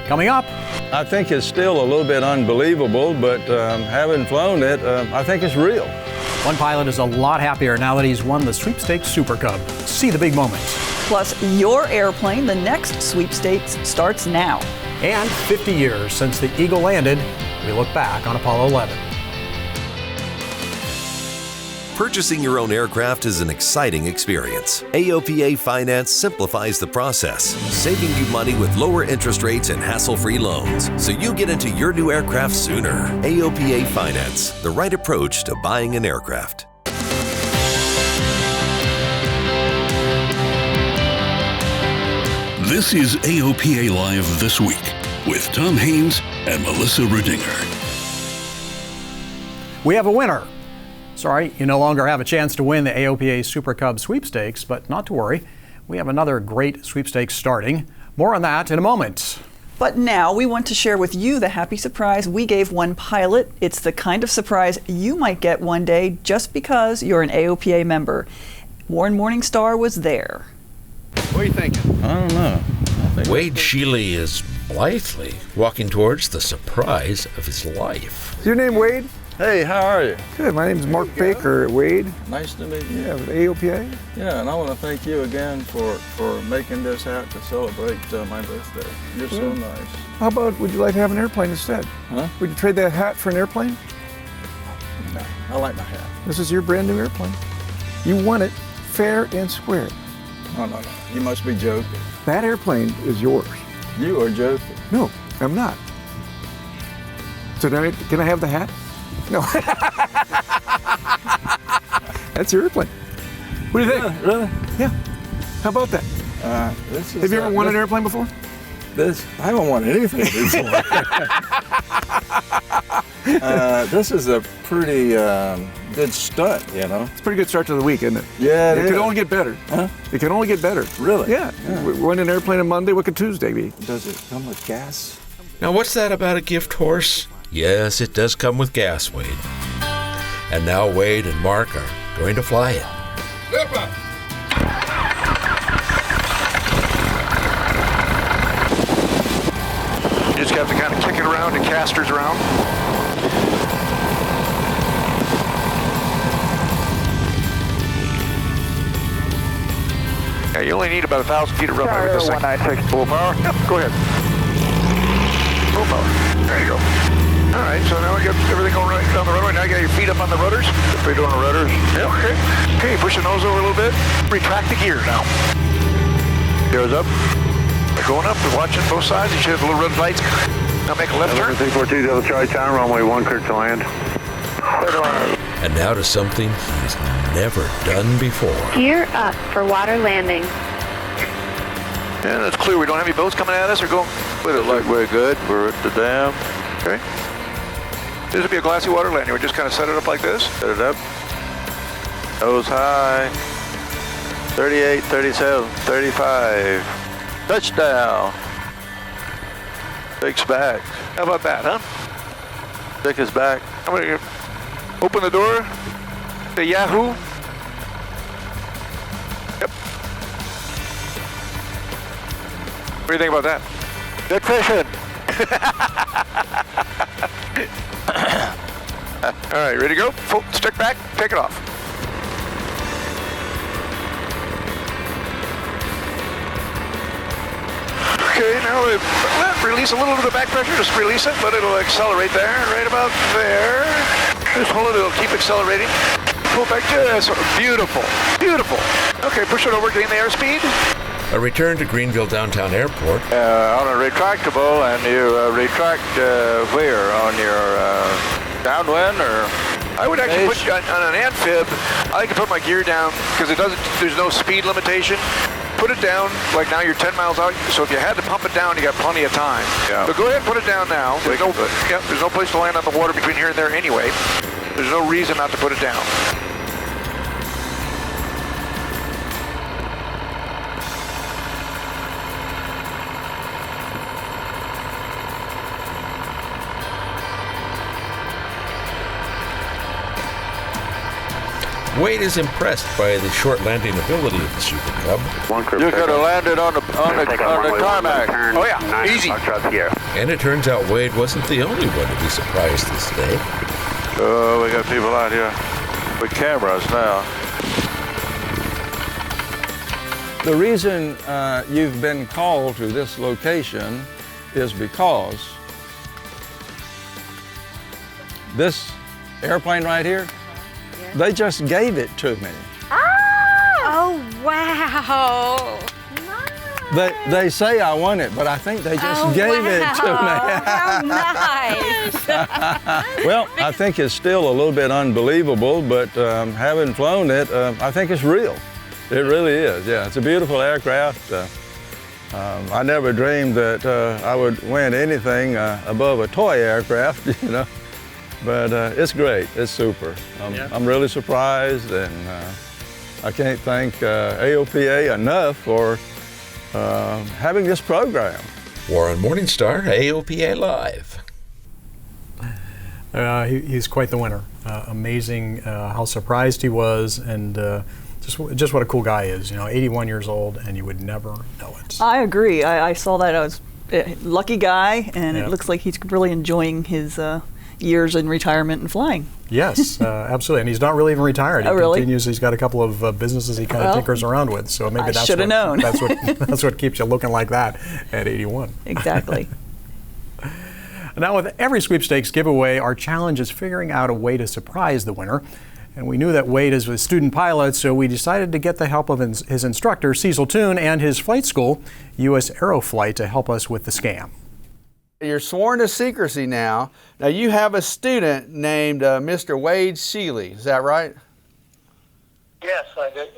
Coming up. I think it's still a little bit unbelievable, but having flown it, I think it's real. One pilot is a lot happier now that he's won the Sweepstakes Super Cub. See the big moments. Plus, your airplane, the next sweepstakes, starts now. And 50 years since the Eagle landed, we look back on Apollo 11. Purchasing your own aircraft is an exciting experience. AOPA Finance simplifies the process, saving you money with lower interest rates and hassle-free loans, so you get into your new aircraft sooner. AOPA Finance, the right approach to buying an aircraft. This is AOPA Live This Week with Tom Haynes and Melissa Rudinger. We have a winner. Sorry, you no longer have a chance to win the AOPA Super Cub Sweepstakes, but not to worry. We have another great sweepstakes starting. More on that in a moment. But now we want to share with you the happy surprise we gave one pilot. It's the kind of surprise you might get one day just because you're an AOPA member. Warren Morningstar was there. What are you thinking? I don't know. Wade Sheely is blithely walking towards the surprise of his life. Is your name Wade? Hey, how are you? Good. My name is Mark Baker. Wade. Nice to meet you. Yeah, with AOPA. Yeah, and I want to thank you again for making this hat to celebrate my birthday. You're so nice. How about, would you like to have an airplane instead? Huh? Would you trade that hat for an airplane? No, I like my hat. This is your brand new airplane. You won it fair and square. No. You must be joking. That airplane is yours. You are joking. No, I'm not. So can I have the hat? No. That's your airplane. What do you think? Yeah, really? Yeah. How about that? Have you ever won an airplane before? I haven't won anything before. This is a pretty good stunt, you know. It's a pretty good start to the week, isn't it? Yeah, it can only get better. Huh? It can only get better. Really? Yeah. We won an airplane on Monday. What could Tuesday be? Does it come with gas? Now, what's that about a gift horse? Yes, it does come with gas, Wade. And now Wade and Mark are going to fly it. You just have to kind of kick it around and casters around. Yeah, you only need about 1,000 feet of runway with this thing. 196 full power. Yep, go ahead. Full power. There you go. All right, so now we got everything going right down the runway. Now you got your feet up on the rudders. Feet on the rudders. Yeah, okay. Okay, push the nose over a little bit. Retract the gear now. Gears up. We're going up. We're watching both sides. You should have little red lights. Now make a left turn. 342 Delta Charlie Town, runway 1, clear to land. And now to something he's never done before. Gear up for water landing. Yeah, that's clear. We don't have any boats coming at us or going with it. Like we're good. We're at the dam. Okay. This would be a glassy water landing. We just kind of set it up like this. Set it up. Nose high. 38, 37, 35. Touchdown. Stick's back. How about that, huh? Stick is back. I'm going to open the door. Say Yahoo. Yep. What do you think about that? Good fishing. All right, ready to go? Full stick back, take it off. Okay, now release a little bit of back pressure, just release it, but it'll accelerate there, right about there. Just hold it, it'll keep accelerating. Pull back, yes, beautiful, beautiful. Okay, push it over, gain the airspeed. A return to Greenville Downtown Airport. On a retractable, and you retract where? On your downwind, or? I would actually put on an amphib. I like to put my gear down because there's no speed limitation. Put it down, like now you're 10 miles out, so if you had to pump it down, you got plenty of time. Yeah. So go ahead and put it down now. There's no place to land on the water between here and there anyway. There's no reason not to put it down. Wade is impressed by the short landing ability of the Super Cub. You could have landed on the tarmac. Oh yeah, easy. And it turns out Wade wasn't the only one to be surprised this day. Oh, we got people out here with cameras now. The reason you've been called to this location is because this airplane right here, they just gave it to me. Oh, wow. They say I won it, but I think they just gave it to me. How nice. Well, I think it's still a little bit unbelievable, but having flown it, I think it's real. It really is, yeah. It's a beautiful aircraft. I never dreamed that I would win anything above a toy aircraft, you know. But it's great, it's super. I'm really surprised, and I can't thank AOPA enough for having this program. Warren Morningstar, AOPA Live. He's quite the winner. Amazing how surprised he was, and just what a cool guy is. You know, 81 years old, and you would never know it. I agree. I saw that. I was a lucky guy, and it looks like he's really enjoying his years in retirement and flying. Yes, absolutely. And he's not really even retired. He continues. He's got a couple of businesses he kind of tinkers around with. So maybe that's should have known. That's what keeps you looking like that at 81. Exactly. Now, with every sweepstakes giveaway, our challenge is figuring out a way to surprise the winner. And we knew that Wade is a student pilot, so we decided to get the help of his instructor, Cecil Toon, and his flight school, U.S. Aeroflight, to help us with the scam. You're sworn to secrecy now. Now you have a student named Mr. Wade Sheely, is that right? Yes, I did.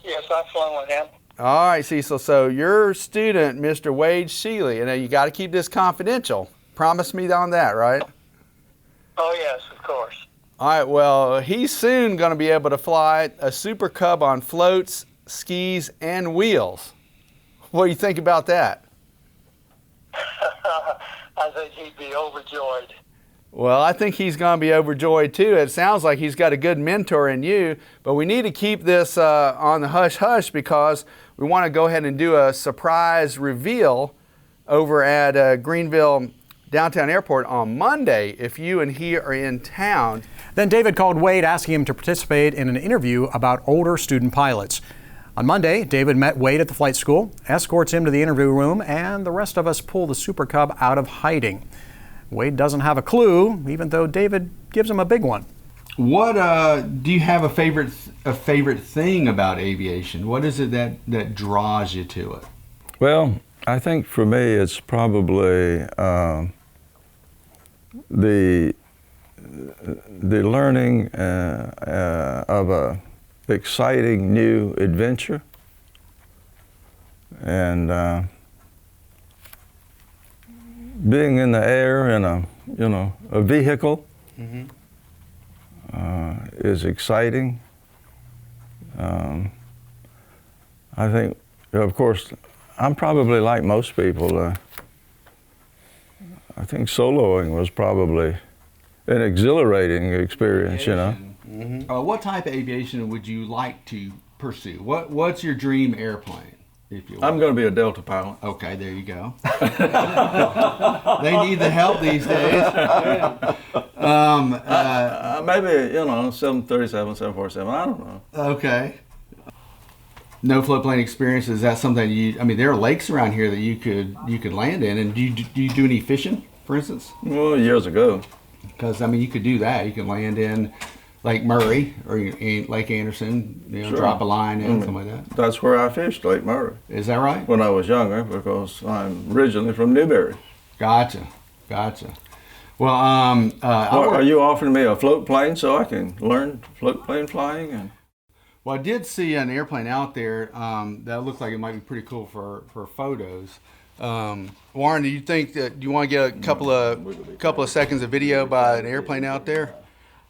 Yes, I've flown with him. All right, Cecil, so your student, Mr. Wade Sheely, and you got to keep this confidential. Promise me on that, right? Oh, yes, of course. All right, well, he's soon going to be able to fly a Super Cub on floats, skis, and wheels. What do you think about that? I think he'd be overjoyed. Well, I think he's going to be overjoyed too. It sounds like he's got a good mentor in you, but we need to keep this on the hush-hush because we want to go ahead and do a surprise reveal over at Greenville Downtown Airport on Monday if you and he are in town. Then David called Wade asking him to participate in an interview about older student pilots. On Monday, David met Wade at the flight school, escorts him to the interview room, and the rest of us pull the Super Cub out of hiding. Wade doesn't have a clue, even though David gives him a big one. What do you have a favorite thing about aviation? What is it that draws you to it? Well, I think for me it's probably the learning of a exciting new adventure, and being in the air in a vehicle is exciting. I think, of course, I'm probably like most people. I think soloing was probably an exhilarating experience, you know. What type of aviation would you like to pursue? What's your dream airplane, if you will? I'm going to be a Delta pilot. Okay, there you go. They need the help these days. Maybe, 737, 747, I don't know. Okay. No floatplane experience, is that something there are lakes around here that you could land in, and do you do any fishing, for instance? Well, years ago. Because, you could do that. You can land in Lake Murray or Lake Anderson, Sure. drop a line in, something like that. That's where I fished, Lake Murray. Is that right? When I was younger, because I'm originally from Newberry. Gotcha. Well, are you offering me a float plane so I can learn float plane flying? Well, I did see an airplane out there that looked like it might be pretty cool for photos. Warren, do you think that you want to get a couple of seconds of video by an airplane out there?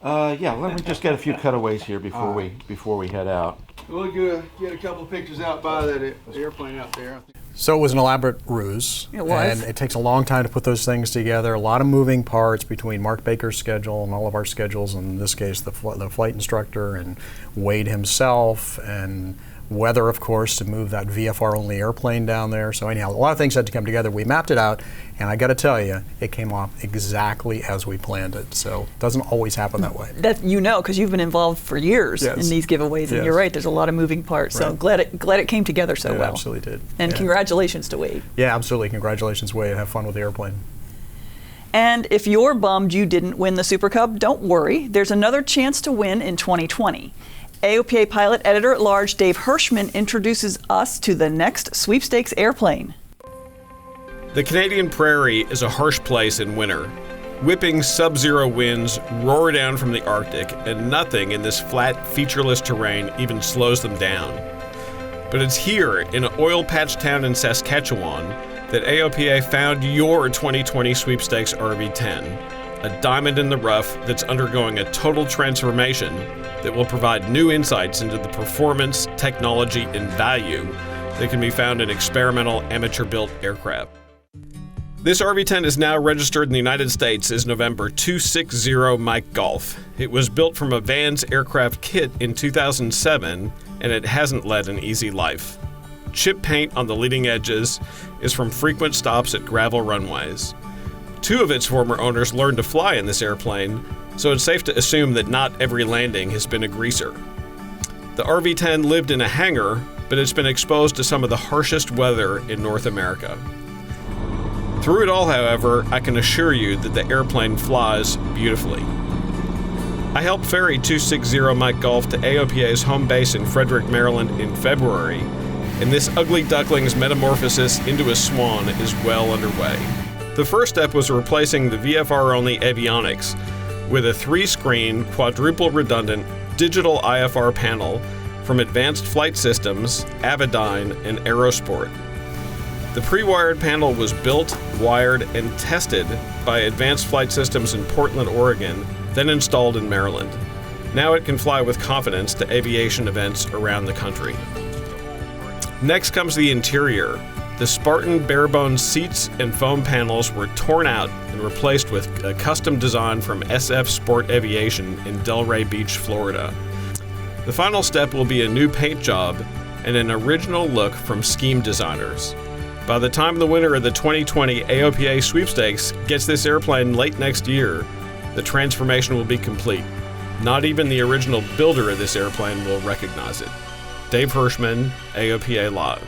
Yeah, let me just get a few cutaways here before we head out. We'll get a couple of pictures out by that airplane out there. So it was an elaborate ruse. It was. And it takes a long time to put those things together. A lot of moving parts between Mark Baker's schedule and all of our schedules. In this case, the flight instructor and Wade himself, and weather, of course, to move that VFR-only airplane down there. So anyhow, a lot of things had to come together. We mapped it out, and I got to tell you, it came off exactly as we planned it. So it doesn't always happen that way. That because you've been involved for years Yes. in these giveaways, and Yes. you're right. There's a lot of moving parts. So Right. glad it came together so It well. absolutely did. And Yeah. congratulations to Wade. Yeah, absolutely. Congratulations, Wade. Have fun with the airplane. And if you're bummed you didn't win the Super Cub, don't worry. There's another chance to win in 2020. AOPA Pilot Editor-at-Large Dave Hirschman introduces us to the next Sweepstakes airplane. The Canadian prairie is a harsh place in winter. Whipping sub-zero winds roar down from the Arctic, and nothing in this flat, featureless terrain even slows them down. But it's here, in an oil patch town in Saskatchewan, that AOPA found your 2020 Sweepstakes RV10, a diamond in the rough that's undergoing a total transformation that will provide new insights into the performance, technology, and value that can be found in experimental amateur-built aircraft. This RV10 is now registered in the United States as November 260 Mike Golf. It was built from a Vans aircraft kit in 2007, and it hasn't led an easy life. Chip paint on the leading edges is from frequent stops at gravel runways. Two of its former owners learned to fly in this airplane, so it's safe to assume that not every landing has been a greaser. The RV10 lived in a hangar, but it's been exposed to some of the harshest weather in North America. Through it all, however, I can assure you that the airplane flies beautifully. I helped ferry 260 Mike Golf to AOPA's home base in Frederick, Maryland in February, and this ugly duckling's metamorphosis into a swan is well underway. The first step was replacing the VFR-only avionics with a 3-screen, quadruple redundant digital IFR panel from Advanced Flight Systems, Avidyne, and Aerosport. The pre-wired panel was built, wired, and tested by Advanced Flight Systems in Portland, Oregon, then installed in Maryland. Now it can fly with confidence to aviation events around the country. Next comes the interior. The Spartan bare-bones seats and foam panels were torn out and replaced with a custom design from SF Sport Aviation in Delray Beach, Florida. The final step will be a new paint job and an original look from Scheme Designers. By the time the winner of the 2020 AOPA Sweepstakes gets this airplane late next year, the transformation will be complete. Not even the original builder of this airplane will recognize it. Dave Hirschman, AOPA Live.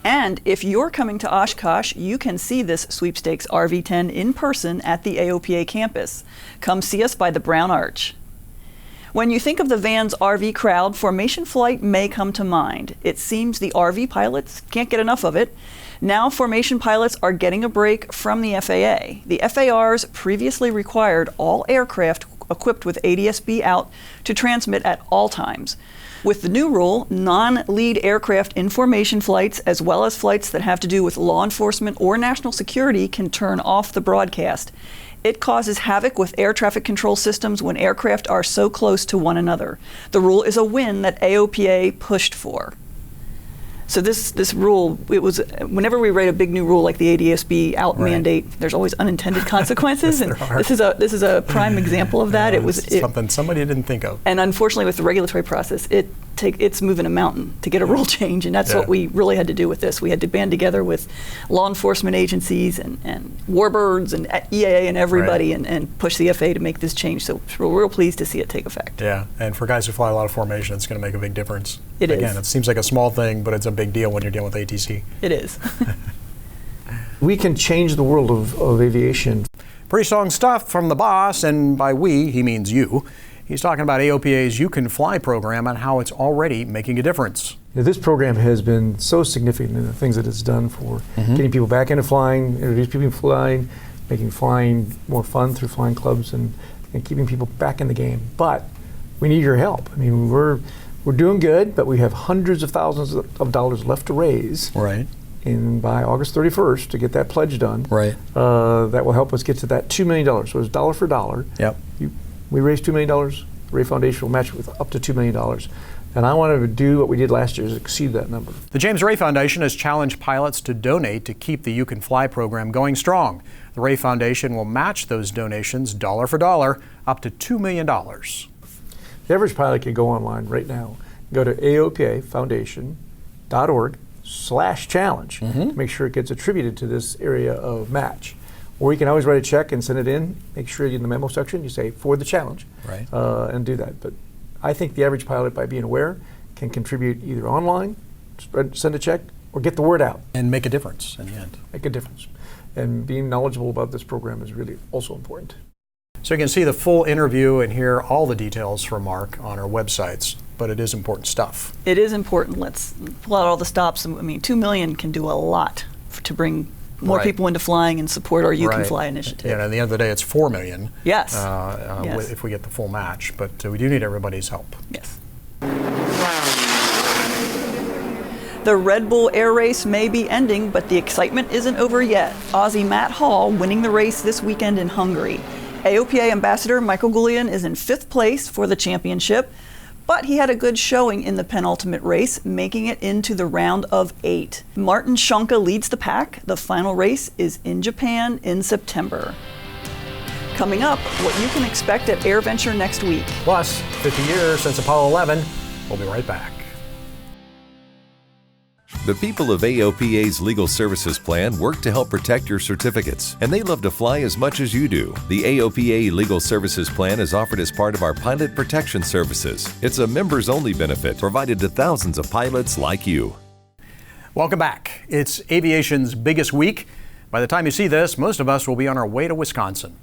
And if you're coming to Oshkosh, you can see this Sweepstakes RV10 in person at the AOPA campus. Come see us by the Brown Arch. When you think of the Vans RV crowd, Formation Flight may come to mind. It seems the RV pilots can't get enough of it. Now Formation pilots are getting a break from the FAA. The FARs previously required all aircraft equipped with ADS-B out to transmit at all times. With the new rule, non-lead aircraft in formation flights, as well as flights that have to do with law enforcement or national security, can turn off the broadcast. It causes havoc with air traffic control systems when aircraft are so close to one another. The rule is a win that AOPA pushed for. So this rule, it was whenever we write a big new rule like the ADS-B out mandate, there's always unintended consequences, and this is a prime example of that. Something somebody didn't think of. And unfortunately, with the regulatory process, it's moving a mountain to get a rule change, and that's what we really had to do with this. We had to band together with law enforcement agencies and warbirds and EAA and everybody and push the FAA to make this change. So we're real pleased to see it take effect. Yeah, and for guys who fly a lot of formation, it's going to make a big difference. Again, it seems like a small thing, but it's a big deal when you're dealing with ATC. It is. We can change the world of aviation. Pretty strong stuff from the boss, and by we, he means you. He's talking about AOPA's You Can Fly program and how it's already making a difference. This program has been so significant in the things that it's done for getting people back into flying, introduce people to flying, making flying more fun through flying clubs, and keeping people back in the game. But we need your help. I mean, we're doing good, but we have hundreds of thousands of dollars left to raise. Right. And by August 31st to get that pledge done. Right. That will help us get to that $2 million. So it's dollar for dollar. Yep. We raised $2 million. Ray Foundation will match it with up to $2 million. And I want to do what we did last year, is exceed that number. The James Ray Foundation has challenged pilots to donate to keep the You Can Fly program going strong. The Ray Foundation will match those donations dollar for dollar up to $2 million. The average pilot can go online right now. Go to AOPAfoundation.org/challenge to make sure it gets attributed to this area of match. Or you can always write a check and send it in. Make sure in the memo section you say for the challenge, and do that. But I think the average pilot, by being aware, can contribute either online, send a check, or get the word out. And make a difference in the end. Make a difference. And being knowledgeable about this program is really also important. So you can see the full interview and hear all the details from Mark on our websites, but it is important stuff. It is important. Let's pull out all the stops. I mean, 2 million can do a lot to bring more people into flying and support our You Can Fly initiative. Yeah, and at the end of the day, it's 4 million. Yes. If we get the full match, but we do need everybody's help. Yes. The Red Bull Air Race may be ending, but the excitement isn't over yet. Aussie Matt Hall winning the race this weekend in Hungary. AOPA Ambassador Michael Goulian is in 5th place for the championship, but he had a good showing in the penultimate race, making it into the round of 8. Martin Schonka leads the pack. The final race is in Japan in September. Coming up, what you can expect at AirVenture next week. Plus, 50 years since Apollo 11. We'll be right back. The people of AOPA's Legal Services Plan work to help protect your certificates, and they love to fly as much as you do. The AOPA Legal Services Plan is offered as part of our Pilot Protection Services. It's a members-only benefit provided to thousands of pilots like you. Welcome back. It's aviation's biggest week. By the time you see this, most of us will be on our way to Wisconsin.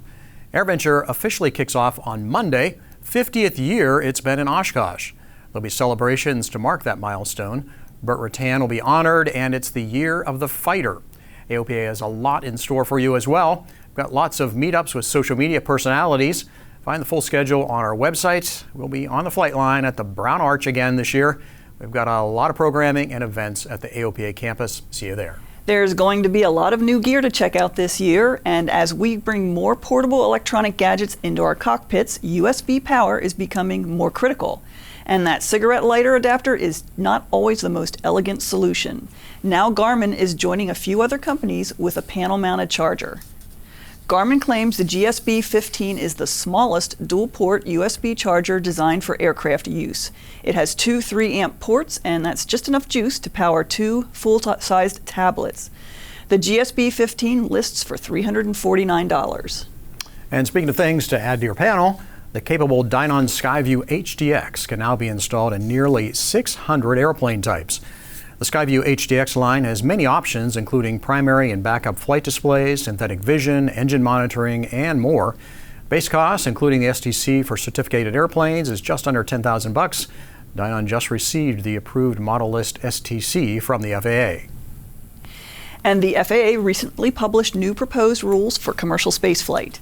AirVenture officially kicks off on Monday, 50th year it's been in Oshkosh. There'll be celebrations to mark that milestone. Burt Rutan will be honored, and it's the year of the fighter. AOPA has a lot in store for you as well. We've got lots of meetups with social media personalities. Find the full schedule on our website. We'll be on the flight line at the Brown Arch again this year. We've got a lot of programming and events at the AOPA campus. See you there. There's going to be a lot of new gear to check out this year, and as we bring more portable electronic gadgets into our cockpits, USB power is becoming more critical. And that cigarette lighter adapter is not always the most elegant solution. Now Garmin is joining a few other companies with a panel-mounted charger. Garmin claims the GSB-15 is the smallest dual-port USB charger designed for aircraft use. It has 2 3-amp ports, and that's just enough juice to power 2 full-sized tablets. The GSB-15 lists for $349. And speaking of things to add to your panel, the capable Dynon Skyview HDX can now be installed in nearly 600 airplane types. The Skyview HDX line has many options, including primary and backup flight displays, synthetic vision, engine monitoring, and more. Base cost, including the STC for certificated airplanes, is just under $10,000. Dynon just received the approved model list STC from the FAA. And the FAA recently published new proposed rules for commercial spaceflight.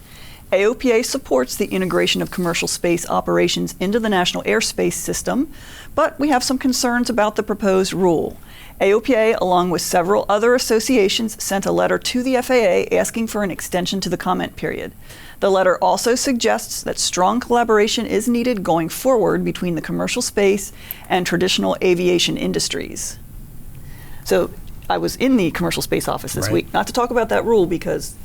AOPA supports the integration of commercial space operations into the National Airspace System, but we have some concerns about the proposed rule. AOPA, along with several other associations, sent a letter to the FAA asking for an extension to the comment period. The letter also suggests that strong collaboration is needed going forward between the commercial space and traditional aviation industries. So I was in the commercial space office this week, not to talk about that rule because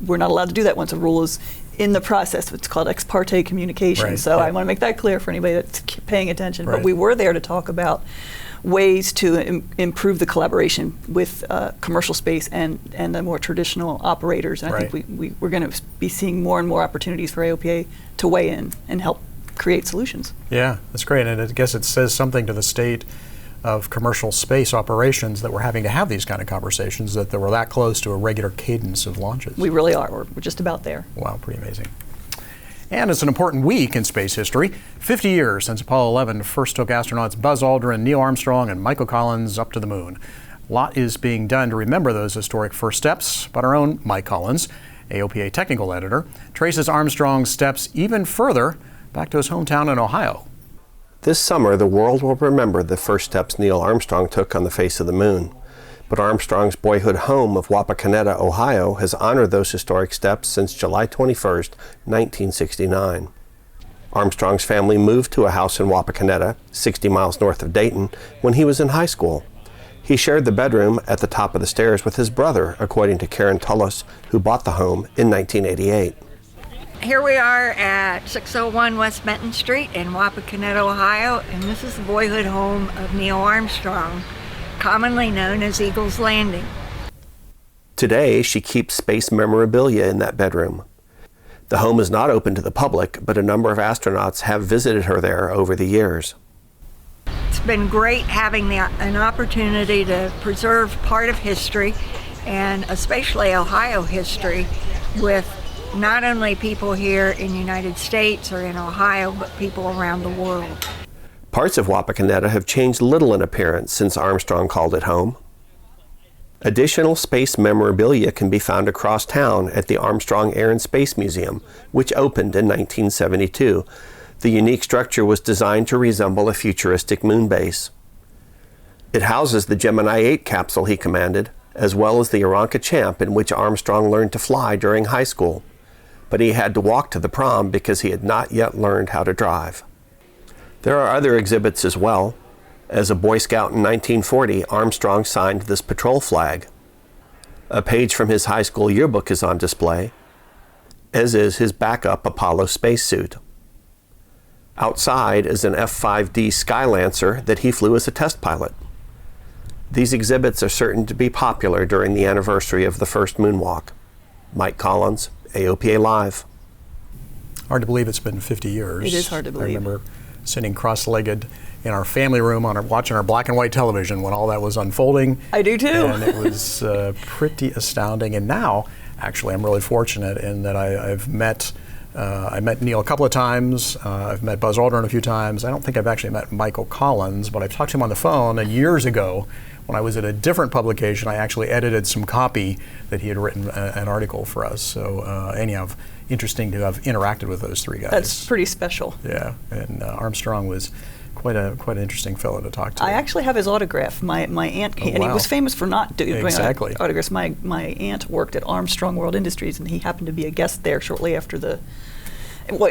we're not allowed to do that once a rule is in the process. It's called ex parte communication. So I want to make that clear for anybody that's paying attention. But we were there to talk about ways to improve the collaboration with commercial space and the more traditional operators. And I think we're going to be seeing more and more opportunities for AOPA to weigh in and help create solutions. Yeah, that's great. And I guess it says something to the state of commercial space operations that we're having to have these kind of conversations, that we're that close to a regular cadence of launches. We really are. We're just about there. Wow, pretty amazing. And it's an important week in space history. 50 years since Apollo 11 first took astronauts Buzz Aldrin, Neil Armstrong, and Michael Collins up to the moon. A lot is being done to remember those historic first steps, but our own Mike Collins, AOPA technical editor, traces Armstrong's steps even further back to his hometown in Ohio. This summer, the world will remember the first steps Neil Armstrong took on the face of the moon. But Armstrong's boyhood home of Wapakoneta, Ohio, has honored those historic steps since July 21st, 1969. Armstrong's family moved to a house in Wapakoneta, 60 miles north of Dayton, when he was in high school. He shared the bedroom at the top of the stairs with his brother, according to Karen Tullis, who bought the home in 1988. Here we are at 601 West Benton Street in Wapakoneta, Ohio, and this is the boyhood home of Neil Armstrong, commonly known as Eagle's Landing. Today, she keeps space memorabilia in that bedroom. The home is not open to the public, but a number of astronauts have visited her there over the years. It's been great having an opportunity to preserve part of history, and especially Ohio history, with not only people here in the United States or in Ohio, but people around the world. Parts of Wapakoneta have changed little in appearance since Armstrong called it home. Additional space memorabilia can be found across town at the Armstrong Air and Space Museum, which opened in 1972. The unique structure was designed to resemble a futuristic moon base. It houses the Gemini 8 capsule he commanded, as well as the Aranca Champ, in which Armstrong learned to fly during high school. But he had to walk to the prom because he had not yet learned how to drive. There are other exhibits as well. As a Boy Scout in 1940, Armstrong signed this patrol flag. A page from his high school yearbook is on display, as is his backup Apollo spacesuit. Outside is an F-5D Skylancer that he flew as a test pilot. These exhibits are certain to be popular during the anniversary of the first moonwalk. Mike Collins, AOPA Live. Hard to believe it's been 50 years. It is hard to believe. I remember sitting cross-legged in our family room watching our black and white television when all that was unfolding. I do too. And it was pretty astounding. And now, actually, I'm really fortunate in that I met Neil a couple of times. I've met Buzz Aldrin a few times. I don't think I've actually met Michael Collins, but I've talked to him on the phone. And years ago, when I was at a different publication, I actually edited some copy that he had written an article for us. So anyhow, interesting to have interacted with those three guys. That's pretty special. Yeah, and Armstrong was quite an interesting fellow to talk to. I actually have his autograph. My aunt, and he was famous for not doing autographs. My aunt worked at Armstrong World Industries, and he happened to be a guest there shortly after it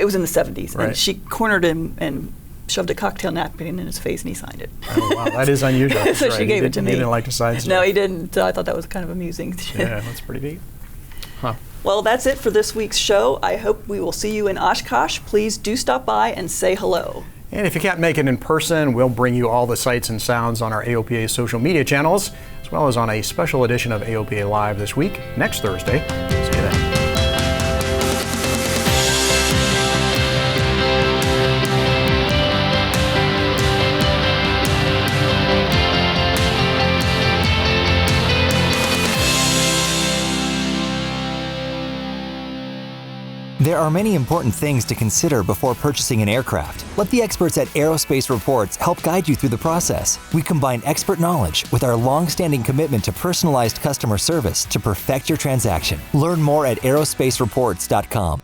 was in the 70s, right. And she cornered him and shoved a cocktail napkin in his face, and he signed it. Oh, wow, that is unusual. So right. she gave it to me. He didn't like to sign stuff. No, he didn't. I thought that was kind of amusing. Yeah, that's pretty neat. Huh. Well, that's it for this week's show. I hope we will see you in Oshkosh. Please do stop by and say hello. And if you can't make it in person, we'll bring you all the sights and sounds on our AOPA social media channels, as well as on a special edition of AOPA Live this week, next Thursday. See you then. There are many important things to consider before purchasing an aircraft. Let the experts at Aerospace Reports help guide you through the process. We combine expert knowledge with our long-standing commitment to personalized customer service to perfect your transaction. Learn more at aerospacereports.com.